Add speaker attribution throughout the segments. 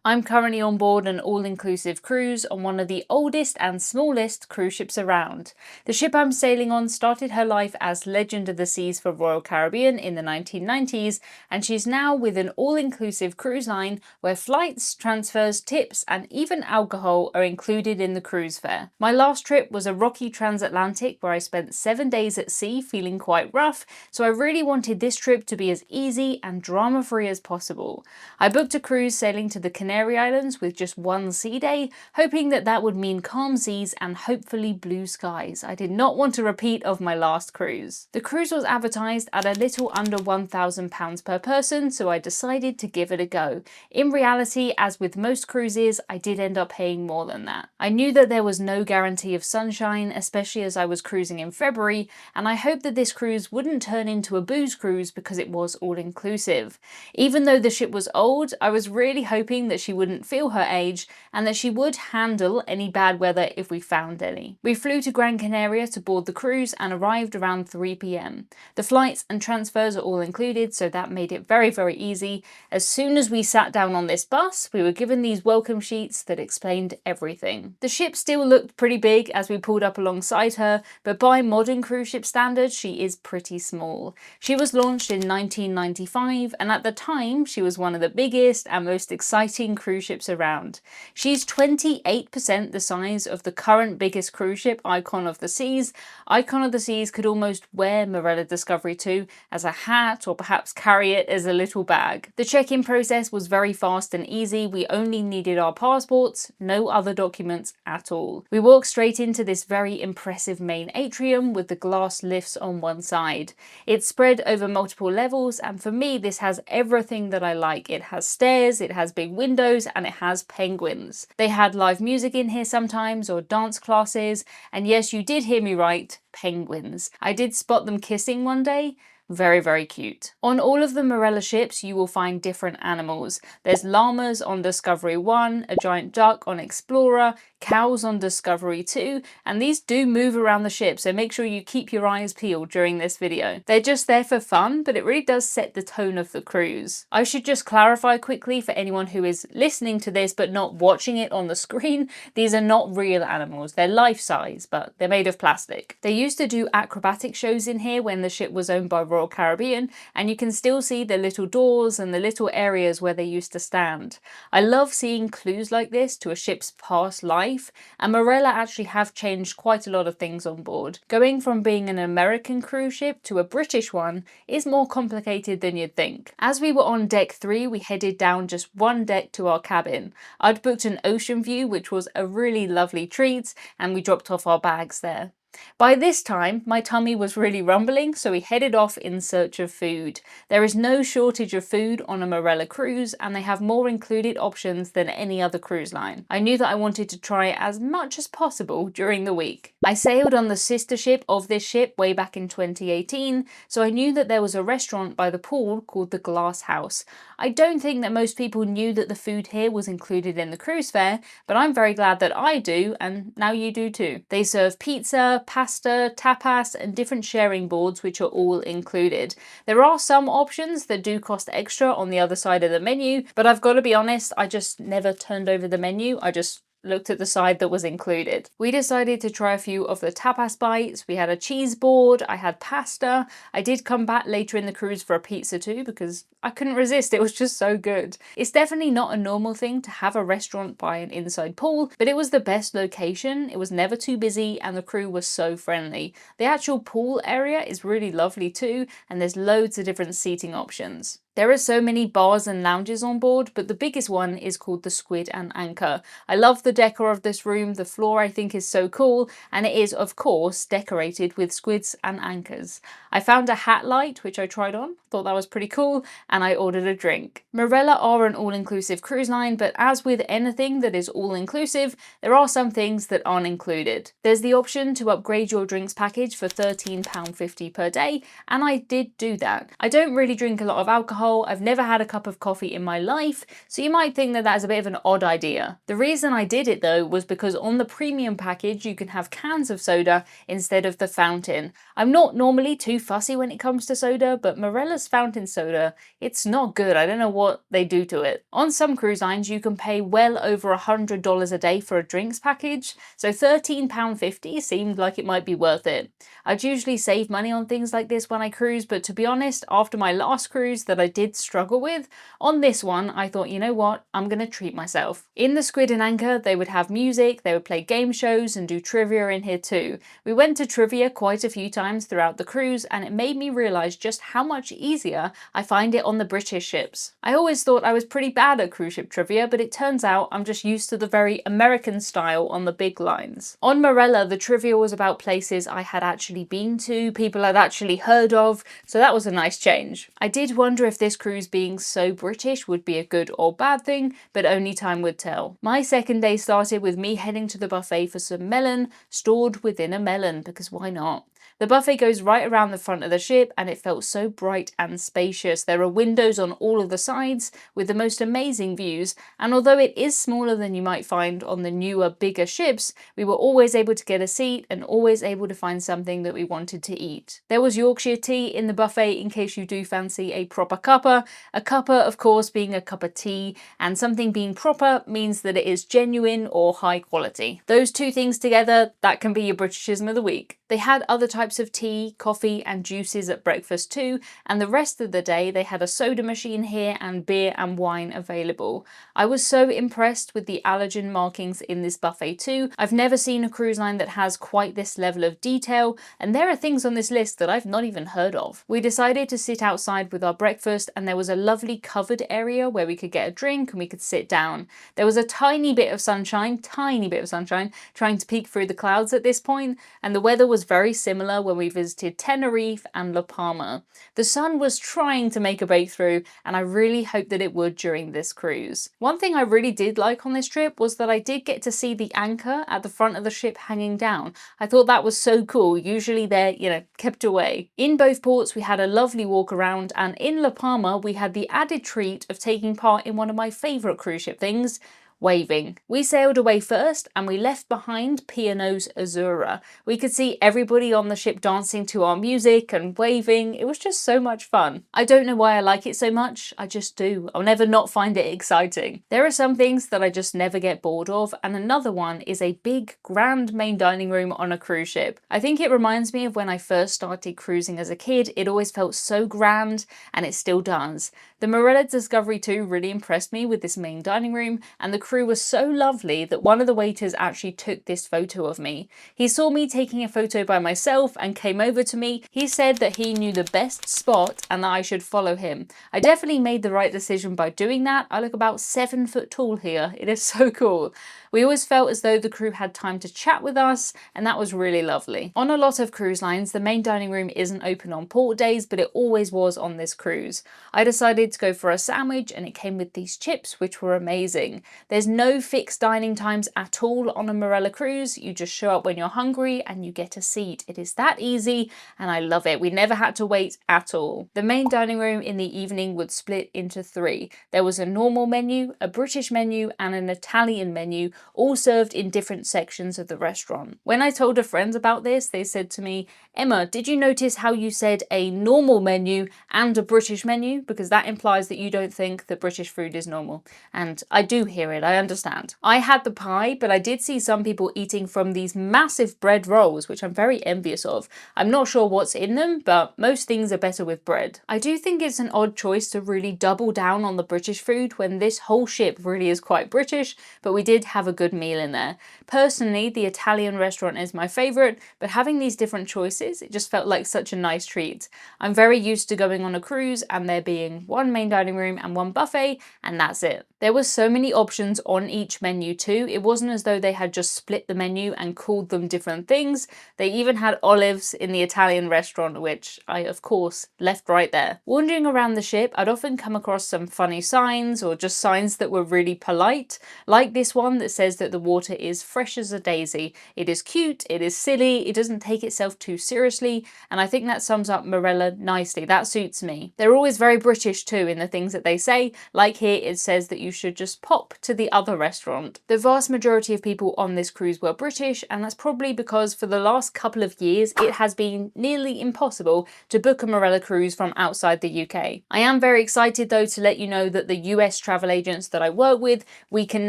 Speaker 1: I'm currently on board an all-inclusive cruise on one of the oldest and smallest cruise ships around. The ship I'm sailing on started her life as Legend of the Seas for Royal Caribbean in the 1990s, and she's now with an all-inclusive cruise line where flights, transfers, tips, and even alcohol are included in the cruise fare. My last trip was a rocky transatlantic where I spent 7 days at sea feeling quite rough, so I really wanted this trip to be as easy and drama-free as possible. I booked a cruise sailing to the Canary Islands with just one sea day, hoping that that would mean calm seas and hopefully blue skies. I did not want a repeat of my last cruise. The cruise was advertised at a little under £1,000 per person, so I decided to give it a go. In reality, as with most cruises, I did end up paying more than that. I knew that there was no guarantee of sunshine, especially as I was cruising in February, and I hoped that this cruise wouldn't turn into a booze cruise because it was all-inclusive. Even though the ship was old, I was really hoping that she wouldn't feel her age and that she would handle any bad weather if we found any. We flew to Gran Canaria to board the cruise and arrived around 3 p.m. The flights and transfers are all included, so that made it very easy. As soon as we sat down on this bus, we were given these welcome sheets that explained everything. The ship still looked pretty big as we pulled up alongside her, but by modern cruise ship standards, she is pretty small. She was launched in 1995, and at the time, she was one of the biggest and most exciting cruise ships around. She's 28% the size of the current biggest cruise ship, Icon of the Seas. Icon of the Seas could almost wear Marella Discovery 2 as a hat or perhaps carry it as a little bag. The check-in process was very fast and easy. We only needed our passports, no other documents at all. We walked straight into this very impressive main atrium with the glass lifts on one side. It's spread over multiple levels, and for me this has everything that I like. It has stairs, it has big windows, and it has penguins. They had live music in here sometimes, or dance classes, and yes, you did hear me right, penguins. I did spot them kissing one day. Very cute. On all of the Marella ships, you will find different animals. There's llamas on Discovery 1, a giant duck on Explorer, cows on Discovery 2, and these do move around the ship, so make sure you keep your eyes peeled during this video. They're just there for fun, but it really does set the tone of the cruise. I should just clarify quickly for anyone who is listening to this but not watching it on the screen, these are not real animals. They're life-size, but they're made of plastic. They used to do acrobatic shows in here when the ship was owned by Royal Caribbean, and you can still see the little doors and the little areas where they used to stand. I love seeing clues like this to a ship's past life, and Marella actually have changed quite a lot of things on board. Going from being an American cruise ship to a British one is more complicated than you'd think. As we were on deck 3, we headed down just one deck to our cabin. I'd booked an ocean view, which was a really lovely treat, and we dropped off our bags there. By this time, my tummy was really rumbling, so we headed off in search of food. There is no shortage of food on a Marella cruise, and they have more included options than any other cruise line. I knew that I wanted to try as much as possible during the week. I sailed on the sister ship of this ship way back in 2018, so I knew that there was a restaurant by the pool called the Glass House. I don't think that most people knew that the food here was included in the cruise fare, but I'm very glad that I do, and now you do too. They serve pizza, pasta, tapas, and different sharing boards which are all included. There are some options that do cost extra on the other side of the menu, but I've got to be honest, I just never turned over the menu. I just looked at the side that was included. We decided to try a few of the tapas bites. We had a cheese board, I had pasta. I did come back later in the cruise for a pizza too because I couldn't resist, it was just so good. It's definitely not a normal thing to have a restaurant by an inside pool, but it was the best location. It was never too busy and the crew was so friendly. The actual pool area is really lovely too, and there's loads of different seating options. There are so many bars and lounges on board, but the biggest one is called the Squid and Anchor. I love the decor of this room. The floor I think is so cool, and it is of course decorated with squids and anchors. I found a hat light which I tried on, thought that was pretty cool, and I ordered a drink. Marella are an all-inclusive cruise line, but as with anything that is all-inclusive, there are some things that aren't included. There's the option to upgrade your drinks package for £13.50 per day, and I did do that. I don't really drink a lot of alcohol, alcohol. I've never had a cup of coffee in my life, so you might think that that is a bit of an odd idea. The reason I did it though was because on the premium package you can have cans of soda instead of the fountain. I'm not normally too fussy when it comes to soda, but Marella's fountain soda, it's not good. I don't know what they do to it. On some cruise lines you can pay well over $100 a day for a drinks package, so £13.50 seemed like it might be worth it. I'd usually save money on things like this when I cruise, but to be honest, after my last cruise that I did struggle with, on this one I thought, you know what, I'm gonna treat myself. In the Squid and Anchor they would have music, they would play game shows and do trivia in here too. We went to trivia quite a few times throughout the cruise, and it made me realise just how much easier I find it on the British ships. I always thought I was pretty bad at cruise ship trivia, but it turns out I'm just used to the very American style on the big lines. On Marella, the trivia was about places I had actually been to, people I'd actually heard of, so that was a nice change. I did wonder if this cruise being so British would be a good or bad thing, but only time would tell. My second day started with me heading to the buffet for some melon stored within a melon, because why not? The buffet goes right around the front of the ship and it felt so bright and spacious. There are windows on all of the sides with the most amazing views, and although it is smaller than you might find on the newer, bigger ships, we were always able to get a seat and always able to find something that we wanted to eat. There was Yorkshire tea in the buffet in case you do fancy a proper cuppa. A cuppa, of course, being a cup of tea, and something being proper means that it is genuine or high quality. Those two things together, that can be your Britishism of the week. They had other types of tea, coffee and juices at breakfast too, and the rest of the day they had a soda machine here and beer and wine available. I was so impressed with the allergen markings in this buffet too. I've never seen a cruise line that has quite this level of detail, and there are things on this list that I've not even heard of. We decided to sit outside with our breakfast, and there was a lovely covered area where we could get a drink and we could sit down. There was a tiny bit of sunshine, trying to peek through the clouds at this point, and the weather was very similar when we visited Tenerife and La Palma. The sun was trying to make a breakthrough, and I really hoped that it would during this cruise. One thing I really did like on this trip was that I did get to see the anchor at the front of the ship hanging down. I thought that was so cool. Usually they're, kept away. In both ports we had a lovely walk around, and in La Palma we had the added treat of taking part in one of my favourite cruise ship things, waving. We sailed away first and we left behind P&O's Azura. We could see everybody on the ship dancing to our music and waving. It was just so much fun. I don't know why I like it so much, I just do. I'll never not find it exciting. There are some things that I just never get bored of, and another one is a big grand main dining room on a cruise ship. I think it reminds me of when I first started cruising as a kid. It always felt so grand, and it still does. The Marella Discovery 2 really impressed me with this main dining room, and the crew was so lovely that one of the waiters actually took this photo of me. He saw me taking a photo by myself and came over to me. He said that he knew the best spot and that I should follow him. I definitely made the right decision by doing that. I look about 7 foot tall here. It is so cool. We always felt as though the crew had time to chat with us, and that was really lovely. On a lot of cruise lines, the main dining room isn't open on port days, but it always was on this cruise. I decided to go for a sandwich, and it came with these chips, which were amazing. There's no fixed dining times at all on a Marella cruise. You just show up when you're hungry and you get a seat. It is that easy, and I love it. We never had to wait at all. The main dining room in the evening would split into 3. There was a normal menu, a British menu, and an Italian menu, all served in different sections of the restaurant. When I told a friend about this, they said to me, "Emma, did you notice how you said a normal menu and a British menu? Because that implies that you don't think that British food is normal." And I do hear it, I understand. I had the pie, but I did see some people eating from these massive bread rolls, which I'm very envious of. I'm not sure what's in them, but most things are better with bread. I do think it's an odd choice to really double down on the British food when this whole ship really is quite British, but we did have a good meal in there. Personally, the Italian restaurant is my favourite, but having these different choices, it just felt like such a nice treat. I'm very used to going on a cruise and there being one main dining room and one buffet, and that's it. There were so many options on each menu too. It wasn't as though they had just split the menu and called them different things. They even had olives in the Italian restaurant, which I, of course, left right there. Wandering around the ship, I'd often come across some funny signs or just signs that were really polite, like this one that says that the water is fresh as a daisy. It is cute, it is silly, it doesn't take itself too seriously, and I think that sums up Marella nicely. That suits me. They're always very British too in the things that they say, like here it says that you should just pop to the other restaurant. The vast majority of people on this cruise were British, and that's probably because for the last couple of years it has been nearly impossible to book a Marella cruise from outside the UK. I am very excited though to let you know that the US travel agents that I work with, we can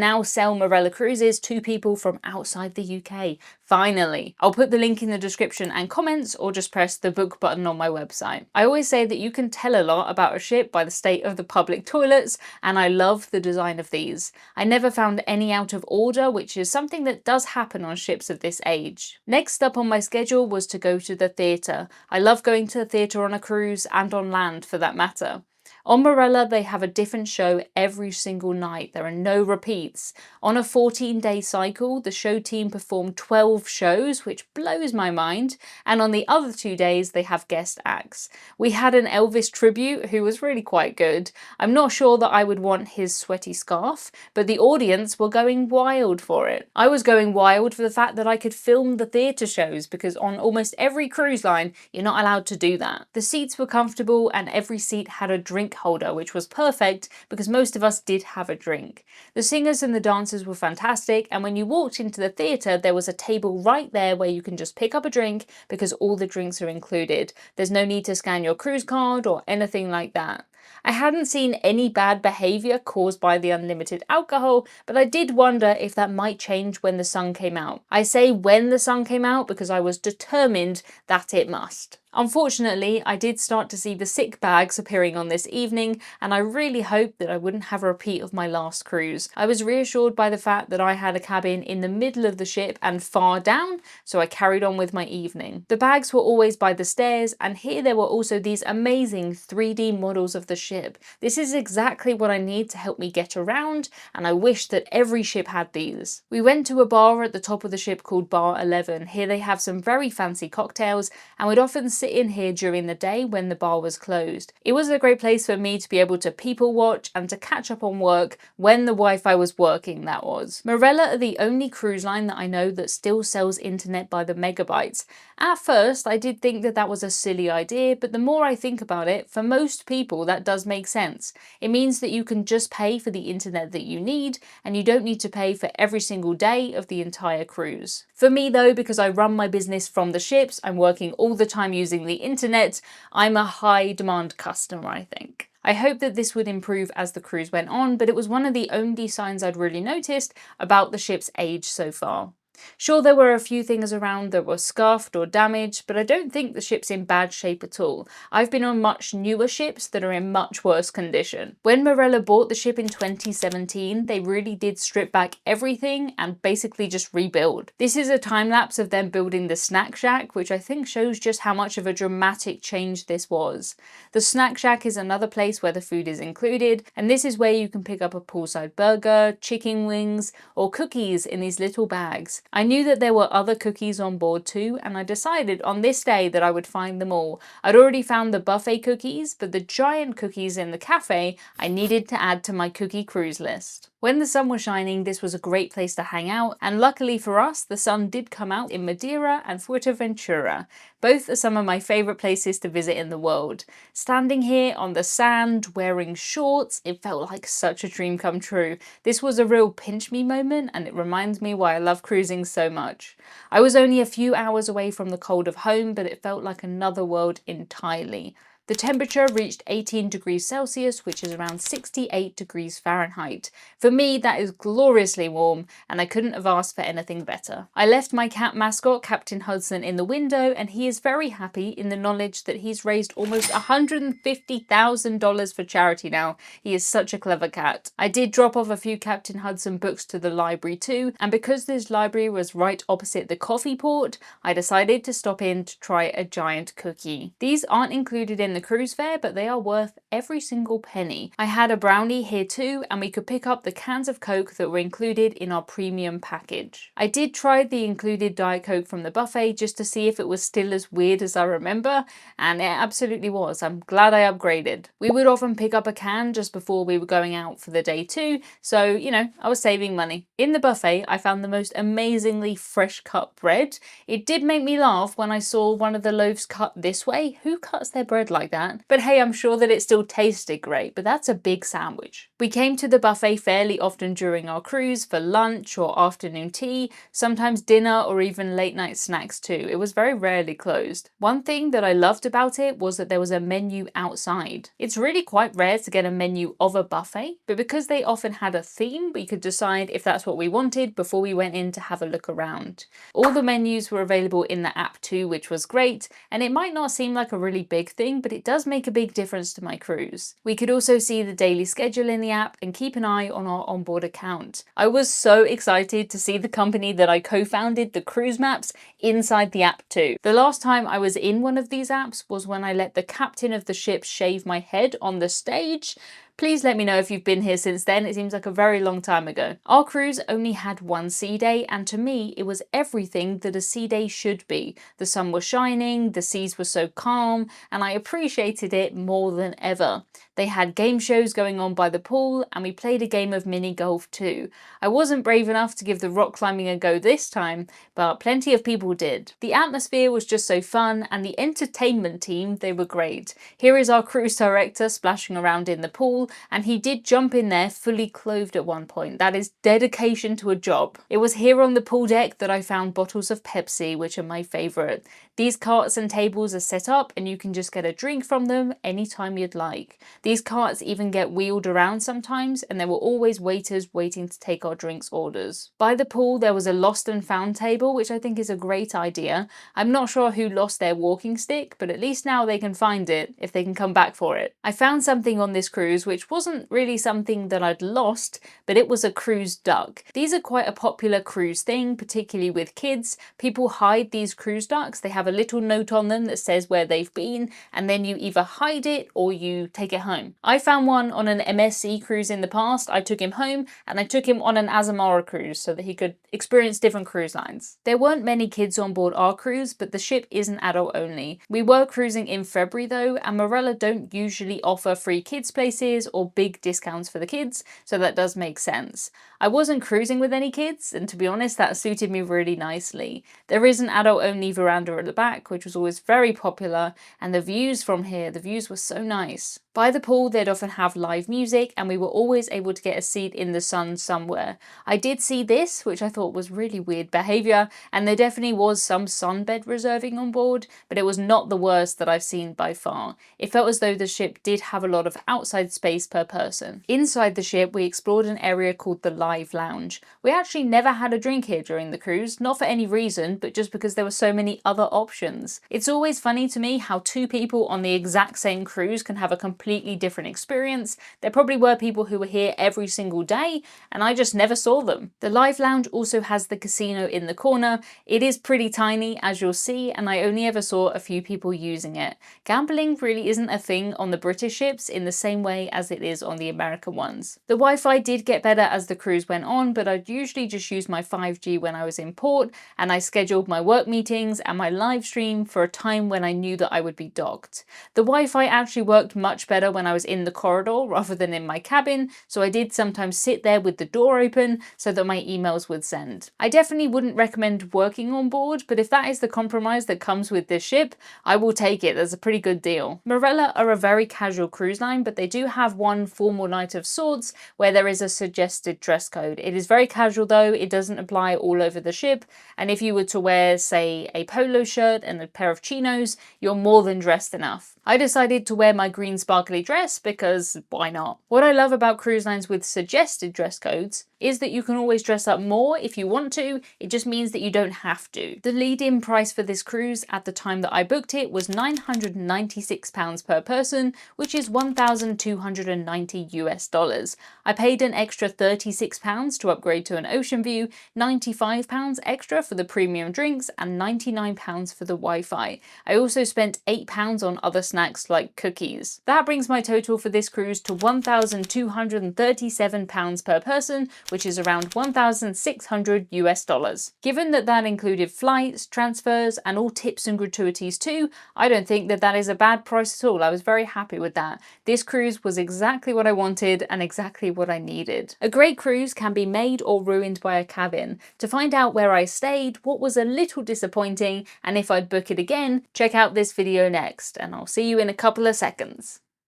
Speaker 1: now sell Marella cruises to people from outside the UK. Finally. I'll put the link in the description and comments, or just press the book button on my website. I always say that you can tell a lot about a ship by the state of the public toilets, and I love the design of these. I never found any out of order, which is something that does happen on ships of this age. Next up on my schedule was to go to the theatre. I love going to the theatre on a cruise, and on land for that matter. On Marella, they have a different show every single night. There are no repeats. On a 14-day cycle, the show team perform 12 shows, which blows my mind. And on the other 2 days, they have guest acts. We had an Elvis tribute who was really quite good. I'm not sure that I would want his sweaty scarf, but the audience were going wild for it. I was going wild for the fact that I could film the theatre shows, because on almost every cruise line, you're not allowed to do that. The seats were comfortable and every seat had a drink holder, which was perfect because most of us did have a drink. The singers and the dancers were fantastic, and when you walked into the theatre there was a table right there where you can just pick up a drink because all the drinks are included. There's no need to scan your cruise card or anything like that. I hadn't seen any bad behaviour caused by the unlimited alcohol, but I did wonder if that might change when the sun came out. I say when the sun came out because I was determined that it must. Unfortunately, I did start to see the sick bags appearing on this evening, and I really hoped that I wouldn't have a repeat of my last cruise. I was reassured by the fact that I had a cabin in the middle of the ship and far down, so I carried on with my evening. The bags were always by the stairs, and here there were also these amazing 3D models of the ship. This is exactly what I need to help me get around, and I wish that every ship had these. We went to a bar at the top of the ship called Bar 11. Here they have some very fancy cocktails, and we'd often sit in here during the day when the bar was closed. It was a great place for me to be able to people watch and to catch up on work when the Wi-Fi was working, that was. Marella are the only cruise line that I know that still sells internet by the megabytes. At first I did think that that was a silly idea, but the more I think about it, for most people that does make sense. It means that you can just pay for the internet that you need, and you don't need to pay for every single day of the entire cruise. For me though, because I run my business from the ships, I'm working all the time using the internet, I'm a high demand customer, I think. I hope that this would improve as the cruise went on, but it was one of the only signs I'd really noticed about the ship's age so far. Sure, there were a few things around that were scuffed or damaged, but I don't think the ship's in bad shape at all. I've been on much newer ships that are in much worse condition. When Marella bought the ship in 2017, they really did strip back everything and basically just rebuild. This is a time lapse of them building the snack shack, which I think shows just how much of a dramatic change this was. The snack shack is another place where the food is included, and this is where you can pick up a poolside burger, chicken wings, or cookies in these little bags. I knew that there were other cookies on board too, and I decided on this day that I would find them all. I'd already found the buffet cookies, but the giant cookies in the cafe I needed to add to my cookie cruise list. When the sun was shining, this was a great place to hang out, and luckily for us, the sun did come out in Madeira and Fuerteventura. Both are some of my favourite places to visit in the world. Standing here on the sand, wearing shorts, it felt like such a dream come true. This was a real pinch me moment, and it reminds me why I love cruising so much. I was only a few hours away from the cold of home, but it felt like another world entirely. The temperature reached 18 degrees Celsius, which is around 68 degrees Fahrenheit. For me, that is gloriously warm, and I couldn't have asked for anything better. I left my cat mascot, Captain Hudson, in the window, and he is very happy in the knowledge that he's raised almost $150,000 for charity now. He is such a clever cat. I did drop off a few Captain Hudson books to the library too, and because this library was right opposite the coffee port, I decided to stop in to try a giant cookie. These aren't included in in the cruise fare, but they are worth every single penny. I had a brownie here too, and we could pick up the cans of Coke that were included in our premium package. I did try the included Diet Coke from the buffet just to see if it was still as weird as I remember, and it absolutely was. I'm glad I upgraded. We would often pick up a can just before we were going out for the day too, so you know, I was saving money. In the buffet, I found the most amazingly fresh cut bread. It did make me laugh when I saw one of the loaves cut this way. Who cuts their bread like that? But hey, I'm sure that it still tasted great, but that's a big sandwich. We came to the buffet fairly often during our cruise for lunch or afternoon tea, sometimes dinner or even late night snacks too. It was very rarely closed. One thing that I loved about it was that there was a menu outside. It's really quite rare to get a menu of a buffet, but because they often had a theme, we could decide if that's what we wanted before we went in to have a look around. All the menus were available in the app too, which was great, and it might not seem like a really big thing, but it does make a big difference to my cruise. We could also see the daily schedule in the app and keep an eye on our onboard account. I was so excited to see the company that I co-founded, the Cruise Maps, inside the app too. The last time I was in one of these apps was when I let the captain of the ship shave my head on the stage. Please let me know if you've been here since then. It seems like a very long time ago. Our cruise only had one sea day, and to me, it was everything that a sea day should be. The sun was shining, the seas were so calm, and I appreciated it more than ever. They had game shows going on by the pool, and we played a game of mini golf too. I wasn't brave enough to give the rock climbing a go this time, but plenty of people did. The atmosphere was just so fun, and the entertainment team, they were great. Here is our cruise director splashing around in the pool, and he did jump in there fully clothed at one point. That is dedication to a job. It was here on the pool deck that I found bottles of Pepsi, which are my favourite. These carts and tables are set up and you can just get a drink from them anytime you'd like. These carts even get wheeled around sometimes, and there were always waiters waiting to take our drinks orders. By the pool there was a lost and found table, which I think is a great idea. I'm not sure who lost their walking stick, but at least now they can find it if they can come back for it. I found something on this cruise which wasn't really something that I'd lost, but it was a cruise duck. These are quite a popular cruise thing, particularly with kids. People hide these cruise ducks. They have a little note on them that says where they've been, and then you either hide it or you take it home. I found one on an MSC cruise in the past. I took him home, and I took him on an Azamara cruise so that he could experience different cruise lines. There weren't many kids on board our cruise, but the ship isn't adult only. We were cruising in February though, and Marella don't usually offer free kids places or big discounts for the kids, so that does make sense. I wasn't cruising with any kids, and to be honest, that suited me really nicely. There is an adult-only veranda at the back, which was always very popular, and the views from here, the views were so nice. By the pool, they'd often have live music, and we were always able to get a seat in the sun somewhere. I did see this, which I thought was really weird behaviour, and there definitely was some sunbed reserving on board, but it was not the worst that I've seen by far. It felt as though the ship did have a lot of outside space per person. Inside the ship, we explored an area called the Live Lounge. We actually never had a drink here during the cruise, not for any reason, but just because there were so many other options. It's always funny to me how two people on the exact same cruise can have a completely different experience. There probably were people who were here every single day, and I just never saw them. The Live Lounge also has the casino in the corner. It is pretty tiny, as you'll see, and I only ever saw a few people using it. Gambling really isn't a thing on the British ships in the same way as it is on the American ones. The Wi-Fi did get better as the cruise went on, but I'd usually just use my 5G when I was in port, and I scheduled my work meetings and my live stream for a time when I knew that I would be docked. The Wi-Fi actually worked much better when I was in the corridor rather than in my cabin, so I did sometimes sit there with the door open so that my emails would send. I definitely wouldn't recommend working on board, but if that is the compromise that comes with this ship, I will take it. That's a pretty good deal. Marella are a very casual cruise line, but they do have one formal night of sorts where there is a suggested dress code. It is very casual though, it doesn't apply all over the ship, and if you were to wear, say, a polo shirt and a pair of chinos, you're more than dressed enough. I decided to wear my green sparkly dress because why not? What I love about cruise lines with suggested dress codes is that you can always dress up more if you want to. It just means that you don't have to. The lead-in price for this cruise at the time that I booked it was £996 per person, which is $1,290 US. I paid an extra £36 to upgrade to an ocean view, £95 extra for the premium drinks, and £99 for the Wi-Fi. I also spent £8 on other snacks like cookies. That brings my total for this cruise to £1,237 per person, which is around $1,600 US. Given that that included flights, transfers, and all tips and gratuities too, I don't think that that is a bad price at all. I was very happy with that. This cruise was exactly what I wanted and exactly what I needed. A great cruise can be made or ruined by a cabin. To find out where I stayed, what was a little disappointing, and if I'd book it again, check out this video next, and I'll see you in a couple of seconds.